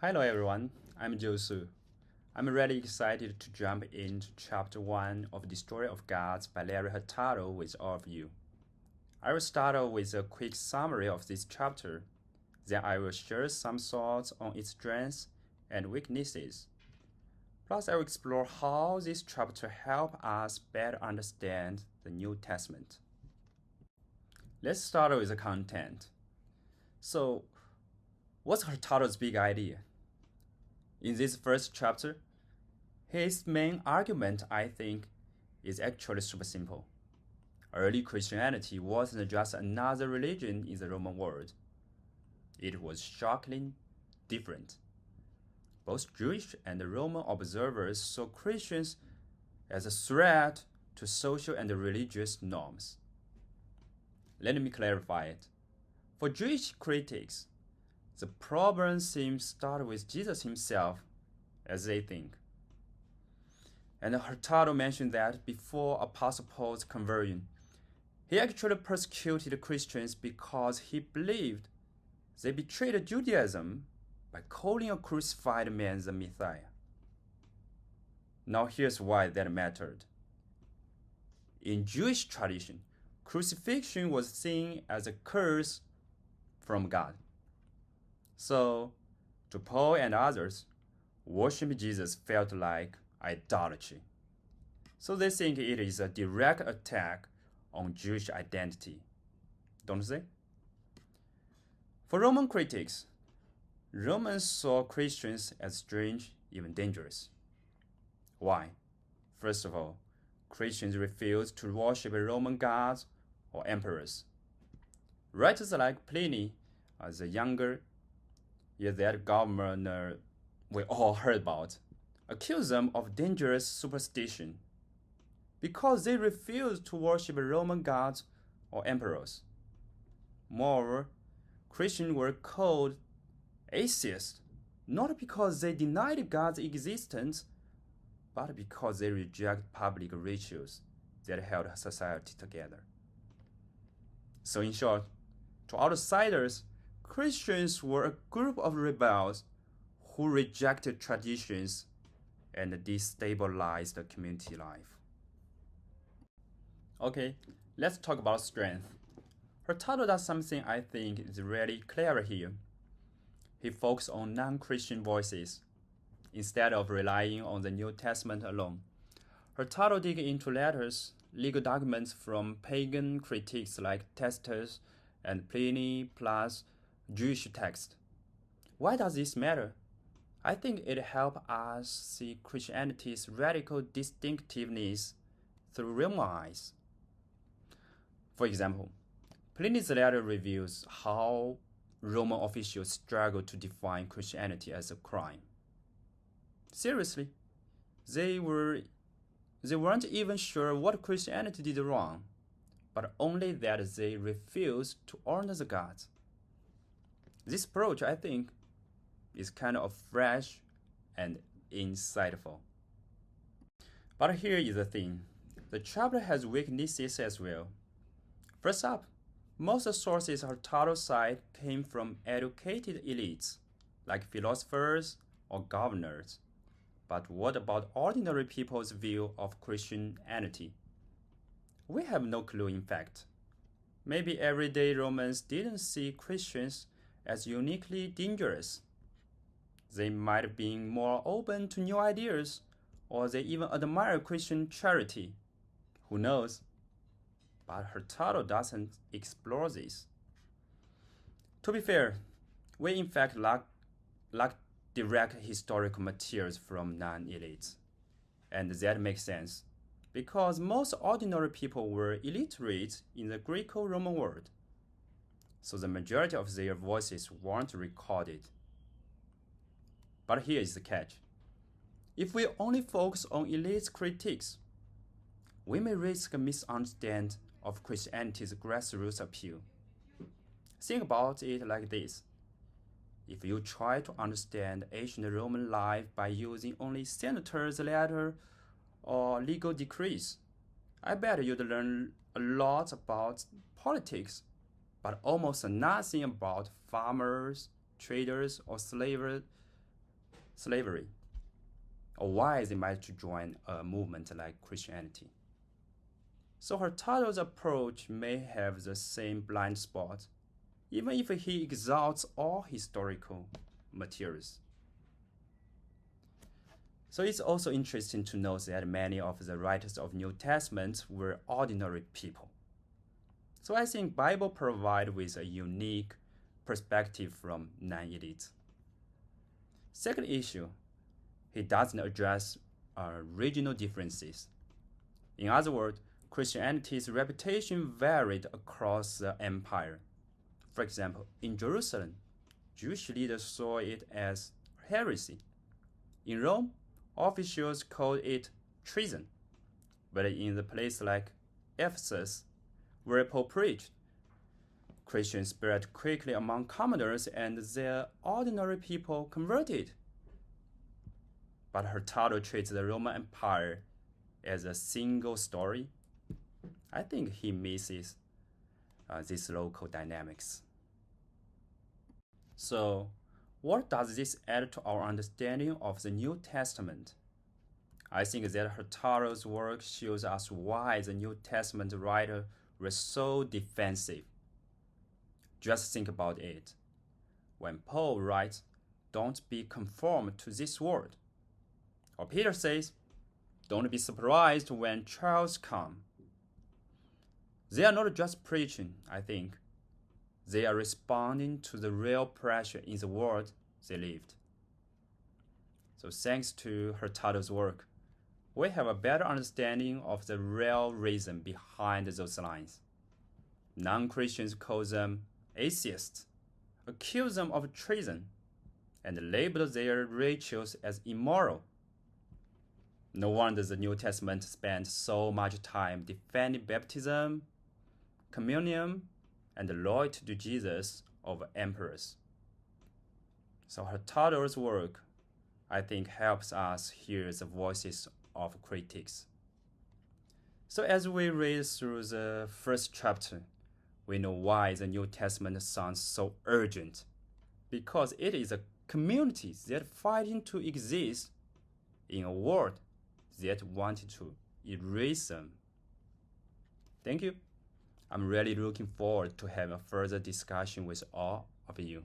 Hello everyone, I'm Josu. I'm really excited to jump into chapter 1 of The Story of Gods by Larry Hurtado with all of you. I will start with a quick summary of this chapter, then I will share some thoughts on its strengths and weaknesses. Plus, I will explore how this chapter helps us better understand the New Testament. Let's start with the content. So, what's Hurtado's big idea? In this first chapter, his main argument, I think, is actually super simple. Early Christianity wasn't just another religion in the Roman world. It was shockingly different. Both Jewish and Roman observers saw Christians as a threat to social and religious norms. Let me clarify it. For Jewish critics, the problem seems to start with Jesus himself, as they think. And Hurtado mentioned that before Apostle Paul's conversion, he actually persecuted Christians because he believed they betrayed Judaism by calling a crucified man the Messiah. Now here's why that mattered. In Jewish tradition, crucifixion was seen as a curse from God. So, to Paul and others, worshiping Jesus felt like idolatry. So they think it is a direct attack on Jewish identity, don't they? For Roman critics, Romans saw Christians as strange, even dangerous. Why? First of all, Christians refused to worship Roman gods or emperors. Writers like Pliny, the younger, yet that governor we all heard about, accused them of dangerous superstition because they refused to worship Roman gods or emperors. Moreover, Christians were called atheists not because they denied God's existence, but because they rejected public rituals that held society together. So in short, to outsiders, Christians were a group of rebels who rejected traditions and destabilized community life. Okay, let's talk about strength. Hurtado does something I think is really clever here. He focuses on non-Christian voices instead of relying on the New Testament alone. Hurtado digs into letters, legal documents from pagan critics like Tacitus and Pliny, plus Jewish text. Why does this matter? I think it helps us see Christianity's radical distinctiveness through Roman eyes. For example, Pliny's letter reveals how Roman officials struggled to define Christianity as a crime. Seriously, they weren't even sure what Christianity did wrong, but only that they refused to honor the gods. This approach, I think, is kind of fresh and insightful. But here is the thing. The chapter has weaknesses as well. First up, most sources Hurtado cite came from educated elites, like philosophers or governors. But what about ordinary people's view of Christianity? We have no clue, in fact. Maybe everyday Romans didn't see Christians as uniquely dangerous. They might have been more open to new ideas, or they even admire Christian charity. Who knows? But Hurtado doesn't explore this. To be fair, we in fact lack direct historical materials from non-elites. And that makes sense, because most ordinary people were illiterate in the Greco-Roman world. So the majority of their voices weren't recorded. But here is the catch. If we only focus on elite critiques, we may risk a misunderstanding of Christianity's grassroots appeal. Think about it like this. If you try to understand ancient Roman life by using only senators' letters or legal decrees, I bet you'd learn a lot about politics, but almost nothing about farmers, traders, or slavery, or why they might join a movement like Christianity. So Hurtado's approach may have the same blind spot, even if he exalts all historical materials. So it's also interesting to note that many of the writers of New Testament were ordinary people. So I think Bible provides with a unique perspective from non-elites. Second issue, he doesn't address regional differences. In other words, Christianity's reputation varied across the empire. For example, in Jerusalem, Jewish leaders saw it as heresy. In Rome, officials called it treason. But in a place like Ephesus, where Paul preached, Christians spread quickly among commanders and their ordinary people converted. But Hurtado treats the Roman Empire as a single story. I think he misses these local dynamics. So, what does this add to our understanding of the New Testament? I think that Hurtado's work shows us why the New Testament writer was so defensive. Just think about it. When Paul writes, "Don't be conformed to this world," or Peter says, "Don't be surprised when trials come," they are not just preaching, I think. They are responding to the real pressure in the world they lived. So thanks to Hurtado's work, we have a better understanding of the real reason behind those lines. Non-Christians call them atheists, accuse them of treason, and label their rituals as immoral. No wonder the New Testament spent so much time defending baptism, communion, and loyalty to Jesus over emperors. So Hurtado's work, I think, helps us hear the voices of critics. So as we read through the first chapter, we know why the New Testament sounds so urgent, because it is a community that fighting to exist in a world that wanted to erase them. Thank you. I'm really looking forward to having a further discussion with all of you.